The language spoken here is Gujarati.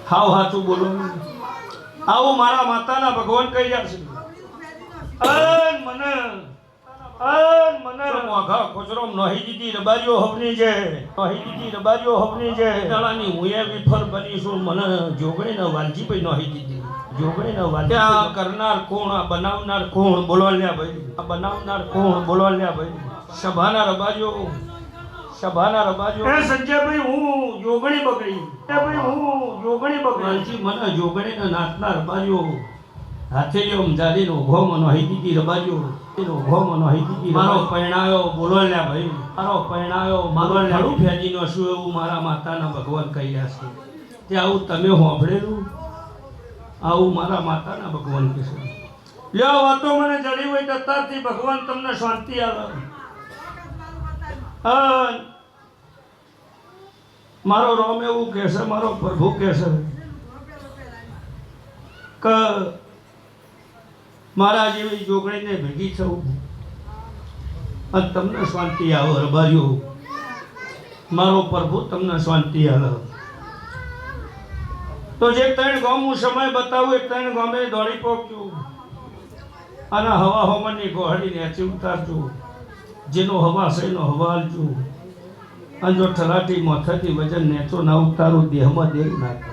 હાવ હાચું બોલો આવું મારા માતાના ભગવાન કહી જશે મને મોઘા કોચરો નહી દીધી રબારીઓ હવની છે દાડાની હુંએ વિફર બની છું મને જોગણીના વાલજી ભાઈ નહી દીધી જોગણીના વાલજી આ કરનાર કોણ આ બનાવનાર કોણ બોલો લ્યા ભાઈ સભાના રબારીઓ એ સંજયભાઈ હું જોગણી બગડી વાલજી મને જોગણીના નાથના રબારીઓ હાથેલીઓ મજાલીનો ઉભો મનો હઈ દીધી રબારીઓ મારો પરણાયો બોલો લ્યા ભાઈ મારું ફેજીનો શું એવું મારા માતાના ભગવાન કહી રહ્યા છે તે આવું તમે સાંભળેલું આવું મારા માતાના ભગવાન કહેશે લ્યો વાતો મને જડી હોય દત્તાથી ભગવાન તમને શાંતિ આવે મારો રોમ એવું કહેશે મારો પ્રભુ કહેશે કે મારા જેવી જોગણીને ભેગી થવું અને તમને શાંતિ આવે રબારીઓ મારો પ્રભુ તમને શાંતિ આવે તો જે 3 ગામ હું સમય બતાવું એ 3 ગામે દોડી પહોંચ્યું અને હવા હવાની ગોહડી નેચી ઉતારજો જેનો હવા છે એનો હવા આલજો અને જો ઠરાટી માથાથી વજન નેચો ના ઉતારું દેહમાં દેરી નાખે